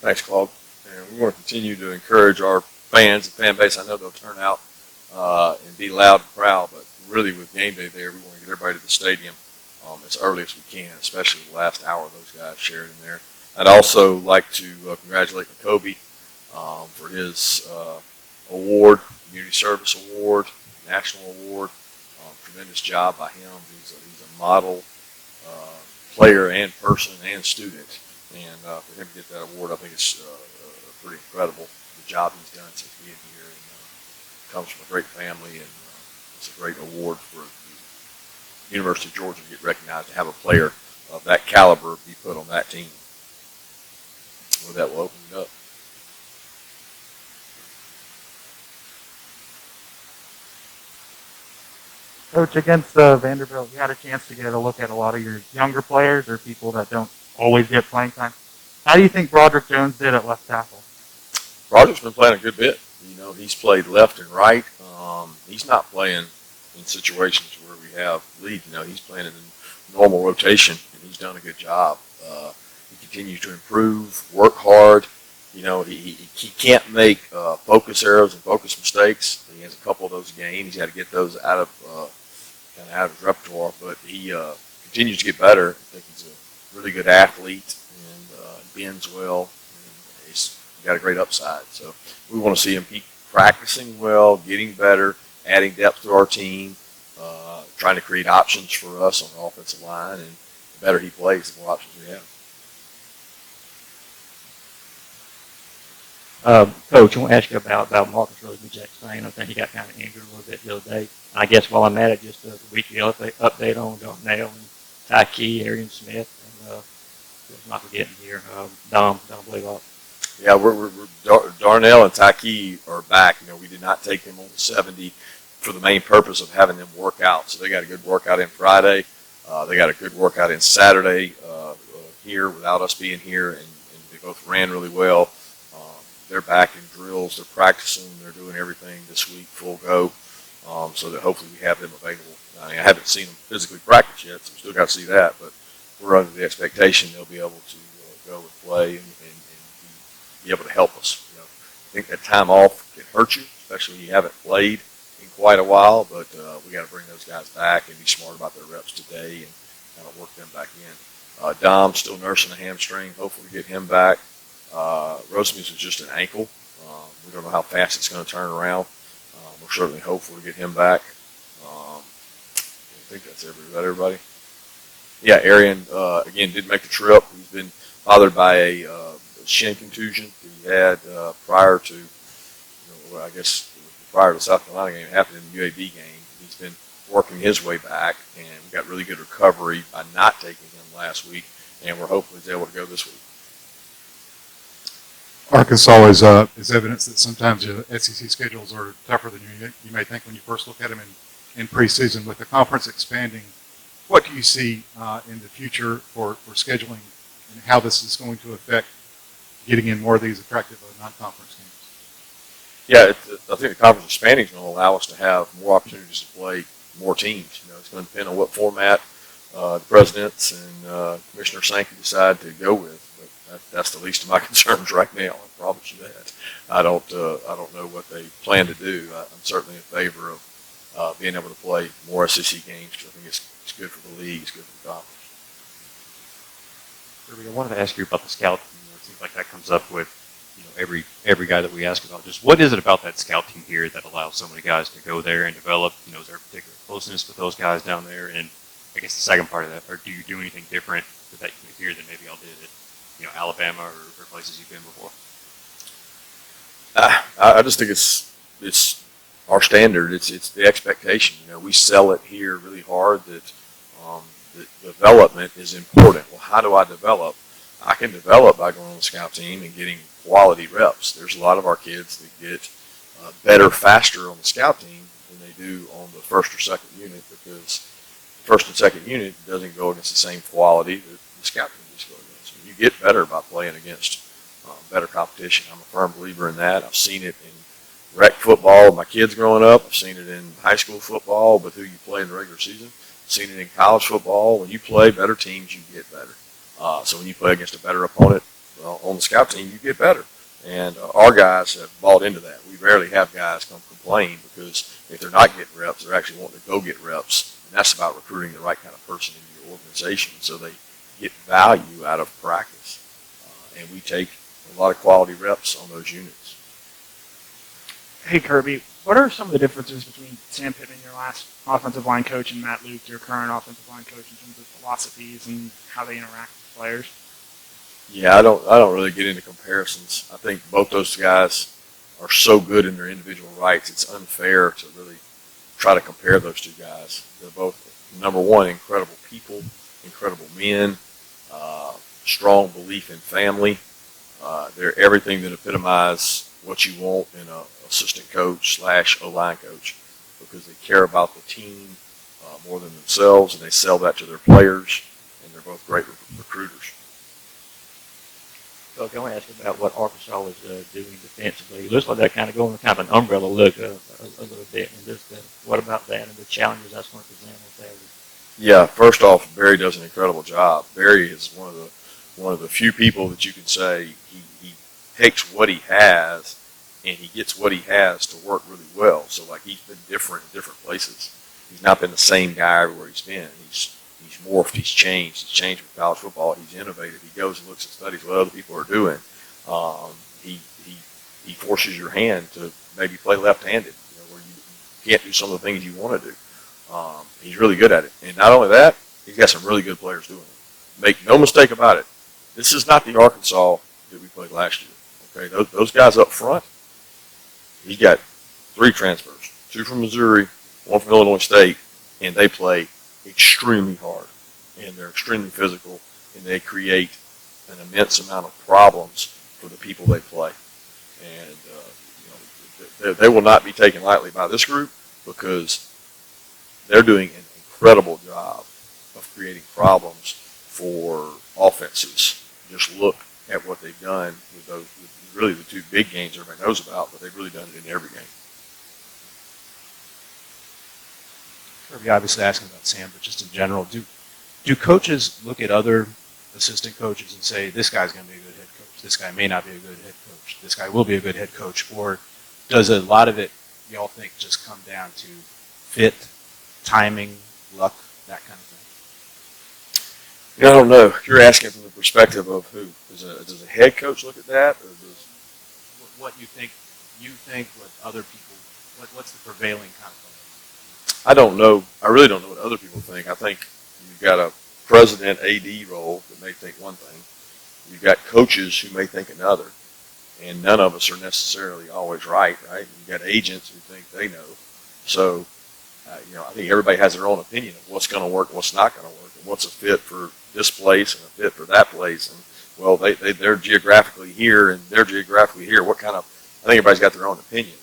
Thanks, Claude. And we want to continue to encourage our fans and fan base. I know they'll turn out and be loud and proud, but really with game day there, we want to get everybody to the stadium as early as we can, especially the last hour those guys shared in there. I'd also like to congratulate Kobe for his award, Community Service Award, National Award. Tremendous job by him. He's a model player and person and student. And for him to get that award, I think it's pretty incredible, the job he's done since being here. And comes from a great family, and it's a great award for the University of Georgia to get recognized, to have a player of that caliber be put on that team. With that, we'll open it up. Coach, against Vanderbilt, you had a chance to get a look at a lot of your younger players or people that don't always get playing time. How do you think Broderick Jones did at left tackle? Broderick's been playing a good bit. You know, he's played left and right. He's not playing in situations where we have lead. You know, he's playing in a normal rotation, and he's done a good job. He continues to improve, work hard. You know, he can't make focus errors and focus mistakes. He has a couple of those gained. He's got to get those out of his repertoire, but he continues to get better. I think he's a really good athlete and bends well. And he's got a great upside. So we want to see him keep practicing well, getting better, adding depth to our team, trying to create options for us on the offensive line. And the better he plays, the more options we have. Coach, I want to ask you about Marcus Rosenzweig's thing. I think he got kind of injured a little bit the other day. I guess while I'm at it, just a weekly update on Darnell and Tykee, Kirby Smith, and I'm not forgetting here, Dom Blaylock. Yeah, Darnell and Tykee are back. You know, we did not take them on the 70 for the main purpose of having them work out. So they got a good workout in Friday. They got a good workout in Saturday here without us being here, and they both ran really well. They're back in drills. They're practicing. They're doing everything this week, full go, so that hopefully we have them available. I mean, I haven't seen them physically practice yet, so we still got to see that. But we're under the expectation they'll be able to go and play and be able to help us. You know, I think that time off can hurt you, especially when you haven't played in quite a while. But we got to bring those guys back and be smart about their reps today and kind of work them back in. Dom's still nursing a hamstring. Hopefully, get him back. Rosemus is just an ankle. We don't know how fast it's going to turn around. We're certainly hopeful to get him back. I think that's everybody. Yeah, Arian, again, didn't make the trip. He's been bothered by a shin contusion that he had prior to, I guess, prior to the South Carolina game. It happened in the UAB game. He's been working his way back, and we got really good recovery by not taking him last week, and we're hoping he's able to go this week. Arkansas is evidence that sometimes SEC schedules are tougher than you may think when you first look at them in preseason. With the conference expanding, what do you see in the future for scheduling and how this is going to affect getting in more of these attractive non-conference games? Yeah, I think the conference expanding is going to allow us to have more opportunities to play more teams. You know, it's going to depend on what format the presidents and Commissioner Sankey decide to go with. That's the least of my concerns right now. I promise you that. I don't know what they plan to do. I'm certainly in favor of being able to play more SEC games because I think it's good for the league. It's good for the conference. Kirby, I wanted to ask you about the scout team. It seems like that comes up with every guy that we ask about. Just what is it about that scout team here that allows so many guys to go there and develop? Is there a particular closeness with those guys down there? And I guess the second part of that, or do you do anything different with that unit here than maybe y'all did at Alabama or places you've been before? I just think it's our standard. It's the expectation. We sell it here really hard that development is important. Well, how do I develop? I can develop by going on the scout team and getting quality reps. There's a lot of our kids that get better faster on the scout team than they do on the first or second unit because the first and second unit doesn't go against the same quality that the scout team just goes against. You get better by playing against better competition. I'm a firm believer in that. I've seen it in rec football with my kids growing up. I've seen it in high school football with who you play in the regular season. I've seen it in college football. When you play better teams, you get better. So when you play against a better opponent, Well, on the scout team, you get better. And our guys have bought into that. We rarely have guys come complain because if they're not getting reps, they're actually wanting to go get reps. And that's about recruiting the right kind of person in your organization so they get value out of practice. And we take a lot of quality reps on those units. Hey, Kirby, what are some of the differences between Sam Pittman, your last offensive line coach, and Matt Luke, your current offensive line coach, in terms of philosophies and how they interact with players? Yeah, I don't really get into comparisons. I think both those guys are so good in their individual rights. It's unfair to really try to compare those two guys. They're both, number one, incredible people, incredible men, strong belief in family. They're everything that epitomize what you want in a assistant coach / O-line coach, because they care about the team more than themselves, and they sell that to their players, and they're both great recruiters. So I want to ask you about what Arkansas was doing defensively. It looks like they're kind of going with kind of an umbrella look a little bit. And just what about that and the challenges that's going to present with that? Yeah, first off, Barry does an incredible job. Barry is one of the few people that you can say he takes what he has and he gets what he has to work really well. So like he's been different in different places. He's not been the same guy everywhere he's been. He's morphed, he's changed. He's changed with college football. He's innovative. He goes and looks and studies what other people are doing. He forces your hand to maybe play left-handed, where you can't do some of the things you want to do. He's really good at it. And not only that, he's got some really good players doing it. Make no mistake about it. This is not the Arkansas that we played last year. Okay, those guys up front, he's got 3 transfers, 2 from Missouri, 1 from Illinois State, and they play extremely hard, and they're extremely physical, and they create an immense amount of problems for the people they play. And they will not be taken lightly by this group because they're doing an incredible job of creating problems for offenses. Just look at what they've done with those, with really the 2 big games everybody knows about, but they've really done it in every game. Kirby obviously asking about Sam, but just in general, do coaches look at other assistant coaches and say, this guy's going to be a good head coach, this guy may not be a good head coach, this guy will be a good head coach, or does a lot of it, y'all think, just come down to fit, timing, luck, that kind of thing? I don't know. You're asking from the perspective of who? Does a head coach look at that, or does What you think, what other people, what's the prevailing kind of thing? I don't know. I really don't know what other people think. I think you've got a president AD role that may think one thing. You've got coaches who may think another, and none of us are necessarily always right. You've got agents who think they know. So, I think everybody has their own opinion of what's going to work, and what's not going to work, and what's a fit for this place and a fit for that place. And well, they're geographically here and they're geographically here. I think everybody's got their own opinion.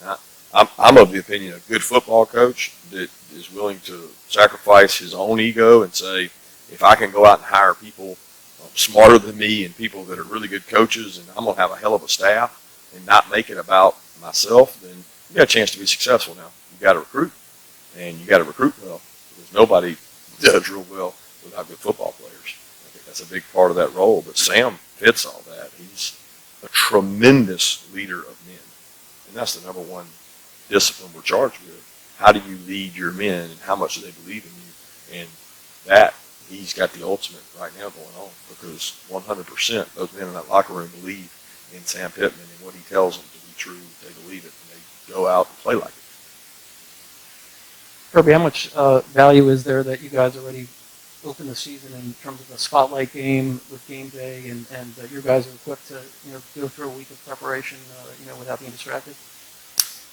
I'm of the opinion a good football coach that is willing to sacrifice his own ego and say, if I can go out and hire people smarter than me and people that are really good coaches, and I'm going to have a hell of a staff and not make it about myself, then you got a chance to be successful. Now, you got to recruit, and you got to recruit well, because nobody does real well without good football players. I think that's a big part of that role, but Sam fits all that. He's a tremendous leader of men, and that's the number one discipline we're charged with. How do you lead your men, and how much do they believe in you? And that, he's got the ultimate right now going on, because 100% those men in that locker room believe in Sam Pittman and what he tells them to be true. They believe it, and they go out and play like it. Kirby, how much value is there that you guys already built in the season in terms of the spotlight game with game day, and that you guys are equipped to go through a week of preparation without being distracted?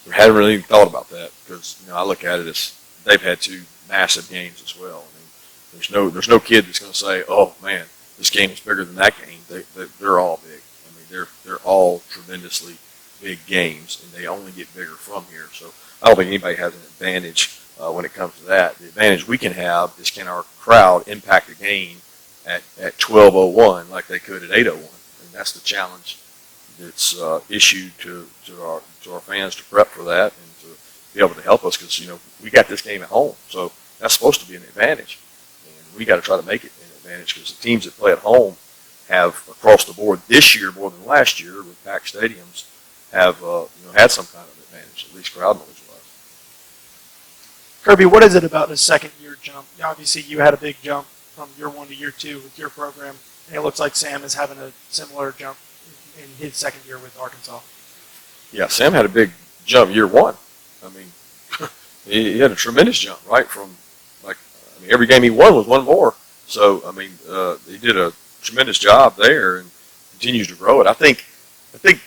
We hadn't really even thought about that, because I look at it as they've had 2 massive games as well. I mean, there's no kid that's going to say, oh man, this game is bigger than that game. They're all big. I mean, they're all tremendously big games, and they only get bigger from here. So I don't think anybody has an advantage when it comes to that. The advantage we can have is, can our crowd impact a game at 12:01 like they could at 8:01, and that's the challenge that's issued to our fans to prep for that and to be able to help us, because we got this game at home, so that's supposed to be an advantage, and we got to try to make it an advantage, because the teams that play at home have across the board this year more than last year with packed stadiums have had some kind of advantage, at least crowd noise wise. Kirby, what is it about the second year jump? Obviously, you had a big jump from year 1 to year 2 with your program, and it looks like Sam is having a similar jump in his second year with Arkansas. Yeah, Sam had a big jump year 1. I mean, he had a tremendous jump, right? From every game he won was one more. So he did a tremendous job there and continues to grow it. I think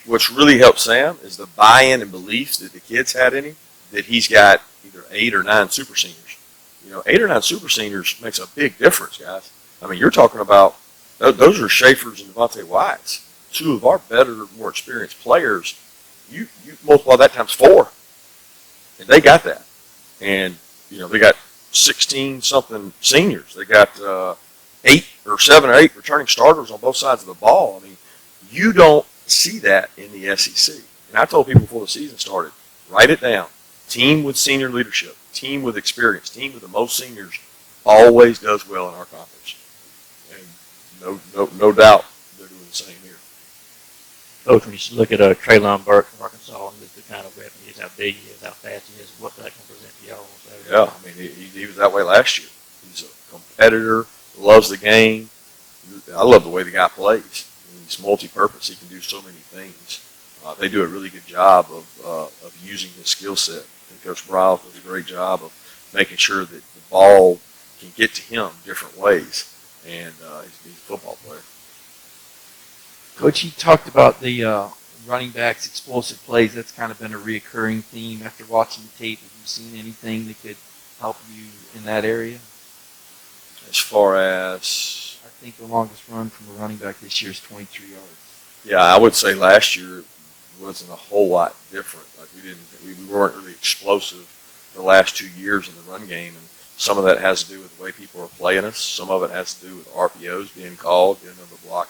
what's really helped Sam is the buy-in and beliefs that the kids had in him. That he's got either 8 or 9 super seniors. 8 or 9 super seniors makes a big difference, guys. I mean, you're talking about those are Schaefer's and Devontae Whites, 2 of our better, more experienced players. You multiply that times 4, and they got that. And they got 16-something seniors. They got 7 or 8 returning starters on both sides of the ball. I mean, you don't see that in the SEC. And I told people before the season started, write it down. Team with senior leadership, team with experience, team with the most seniors always does well in our conference. And no doubt they're doing the same here. Coach, when you look at Traylon Burke from Arkansas and the kind of weapon he is, how big he is, how fast he is, what that can present to y'all. Yeah, I mean, he was that way last year. He's a competitor, loves the game. I love the way the guy plays. He's multi-purpose. He can do so many things. They do a really good job of using his skill set. And Coach Bryles does a great job of making sure that the ball can get to him different ways. And he's a football player. Coach, you talked about the running backs' explosive plays. That's kind of been a reoccurring theme. After watching the tape, have you seen anything that could help you in that area? As far as? I think the longest run from a running back this year is 23 yards. Yeah, I would say last year wasn't a whole lot different. Like we weren't really explosive the last 2 years in the run game, and some of that has to do with the way people are playing us. Some of it has to do with RPOs being called, getting them to block,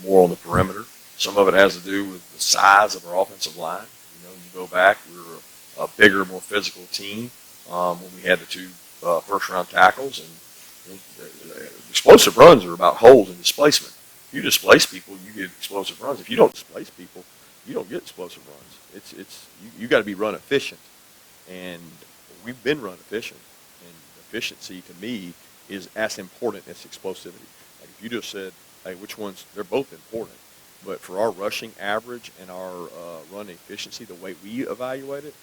more on the perimeter. Some of it has to do with the size of our offensive line. You go back, we were a bigger, more physical team when we had the 2 first-round tackles, and explosive runs are about holes and displacement. If you displace people, you get explosive runs. If you don't displace people, you don't get explosive runs. You got to be run efficient, and we've been run efficient. And efficiency to me is as important as explosivity. Like if you just said, "Hey, which ones?" They're both important, but for our rushing average and our run efficiency, the way we evaluate it,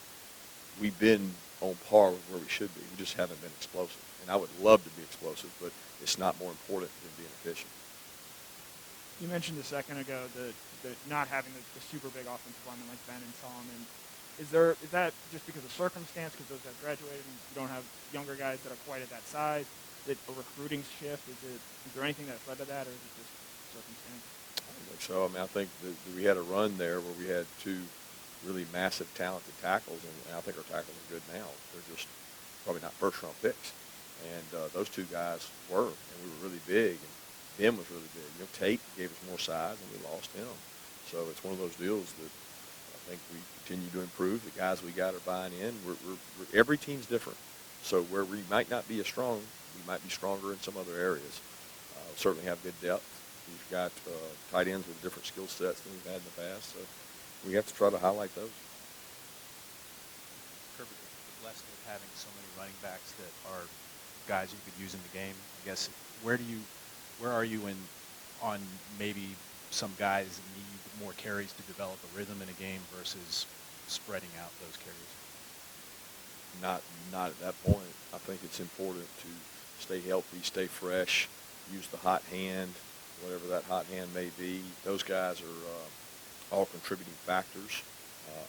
we've been on par with where we should be. We just haven't been explosive. And I would love to be explosive, but it's not more important than being efficient. You mentioned a second ago the not having the super big offensive linemen like Ben and Solomon. Is that just because of circumstance, because those guys graduated and you don't have younger guys that are quite at that size? Is it a recruiting shift? Is there anything that led to that, or is it just circumstance? I don't think so. I mean, I think that we had a run there where we had 2 really massive, talented tackles, and I think our tackles are good now. They're just probably not first-round picks. And those 2 guys were, and we were really big, and Ben was really big. Tate gave us more size, and we lost him. So it's one of those deals that I think we continue to improve. The guys we got are buying in. Every team's different. So where we might not be as strong, we might be stronger in some other areas. Certainly have good depth. We've got tight ends with different skill sets than we've had in the past. So we have to try to highlight those. Kirby, the blessing of having so many running backs that are guys you could use in the game, I guess, where are you on maybe some guys need more carries to develop a rhythm in a game versus spreading out those carries? Not at that point. I think it's important to stay healthy, stay fresh, use the hot hand, whatever that hot hand may be. Those guys are all contributing factors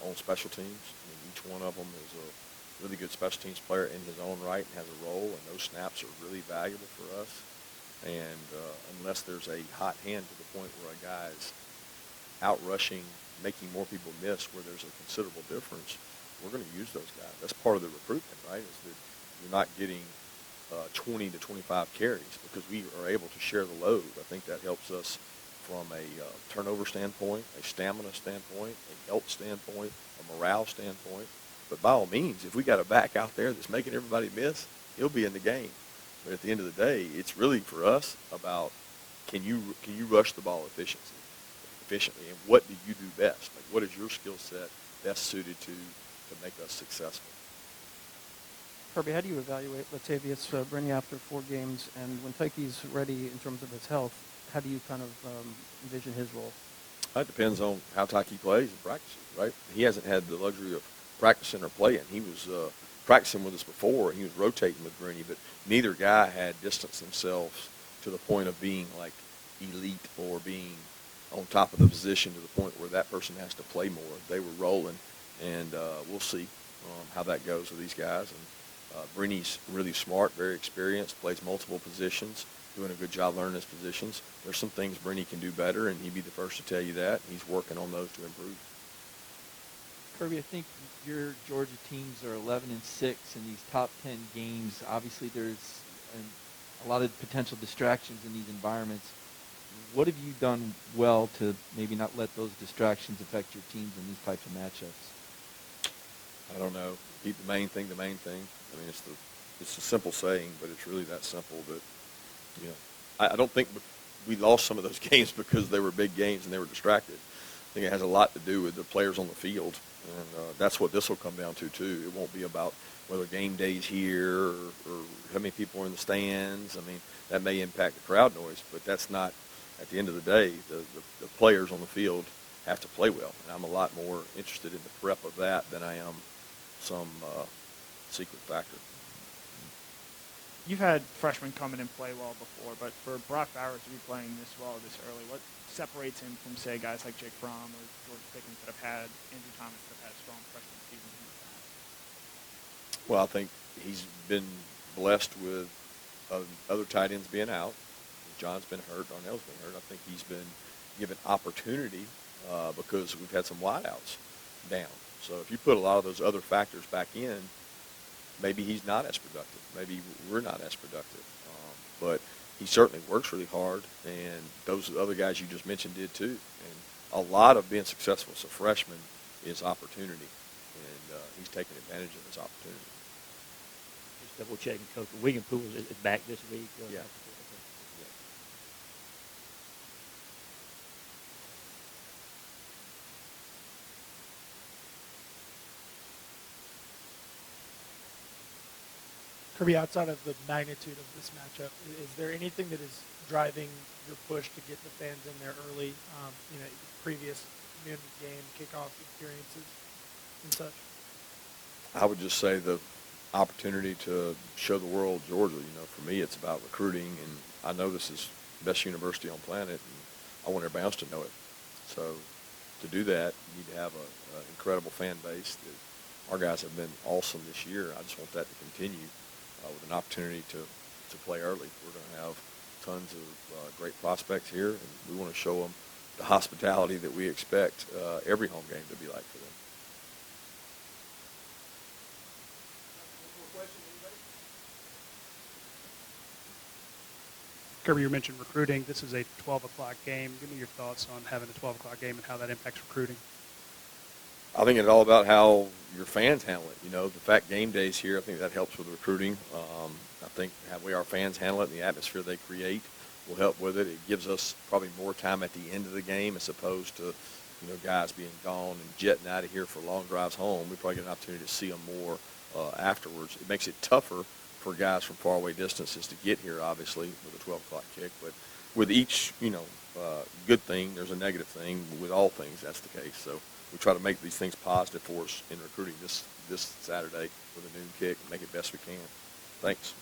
on special teams. I mean, each one of them is a really good special teams player in his own right and has a role, and those snaps are really valuable for us. And unless there's a hot hand to the point where a guy's out rushing, making more people miss where there's a considerable difference, we're going to use those guys. That's part of the recruitment, right, is that you're not getting 20 to 25 carries because we are able to share the load. I think that helps us from a turnover standpoint, a stamina standpoint, a health standpoint, a morale standpoint. But by all means, if we got a back out there that's making everybody miss, he'll be in the game. But at the end of the day, it's really for us about can you rush the ball efficiently, and what do you do best? Like, what is your skill set best suited to make us successful? Kirby, how do you evaluate Latavius Brittany after 4 games, and when Tykee's ready in terms of his health, how do you kind of envision his role? That depends on how Tykee plays and practices, right? He hasn't had the luxury of practicing or playing. He was practicing with us before, and he was rotating with Bruni, but neither guy had distanced themselves to the point of being like elite or being on top of the position to the point where that person has to play more. They were rolling, and we'll see how that goes with these guys. And Bruni's really smart, very experienced, plays multiple positions, doing a good job learning his positions. There's some things Bruni can do better, and he'd be the first to tell you that. He's working on those to improve. Kirby, I think your Georgia teams are 11-6 in these top 10 games. Obviously, there's a lot of potential distractions in these environments. What have you done well to maybe not let those distractions affect your teams in these types of matchups? I don't know. Keep the main thing the main thing. I mean, it's a simple saying, but it's really that simple that, you know, I don't think we lost some of those games because they were big games and they were distracted. I think it has a lot to do with the players on the field, and that's what this will come down to, too. It won't be about whether game day's here or how many people are in the stands. I mean, that may impact the crowd noise, but that's not, at the end of the day, the players on the field have to play well. And I'm a lot more interested in the prep of that than I am some secret factor. You've had freshmen come in and play well before, but for Brock Bowers to be playing this well this early, what separates him from, say, guys like Jake Fromm or George Pickens that have had, Andrew Thomas that have had strong freshman seasons in the past? Well, I think he's been blessed with other tight ends being out. John's been hurt. Darnell's been hurt. I think he's been given opportunity because we've had some wideouts down. So if you put a lot of those other factors back in, maybe he's not as productive. Maybe we're not as productive. But he certainly works really hard, and those other guys you just mentioned did too. And a lot of being successful as a freshman is opportunity, and he's taking advantage of his opportunity. Just double checking, Coach. William Poole is back this week. Yeah. Kirby, outside of the magnitude of this matchup, is there anything that is driving your push to get the fans in there early? Previous noon game kickoff experiences and such. I would just say the opportunity to show the world Georgia. You know, for me, it's about recruiting, and I know this is the best university on planet, and I want everybody else to know it. So to do that, you need to have an incredible fan base. Our guys have been awesome this year. I just want that to continue. With an opportunity to play early. We're going to have tons of great prospects here, and we want to show them the hospitality that we expect every home game to be like for them. Kirby, you mentioned recruiting. This is a 12 o'clock game. Give me your thoughts on having a 12 o'clock game and how that impacts recruiting. I think it's all about how your fans handle it. You know, the fact game day's here, I think that helps with recruiting. I think how our fans handle it and the atmosphere they create will help with it. It gives us probably more time at the end of the game as opposed to, guys being gone and jetting out of here for long drives home. We probably get an opportunity to see them more afterwards. It makes it tougher for guys from faraway distances to get here, obviously, with a 12 o'clock kick. But with each, good thing, there's a negative thing. With all things, that's the case. So we try to make these things positive for us in recruiting this Saturday with a noon kick and make it best we can. Thanks.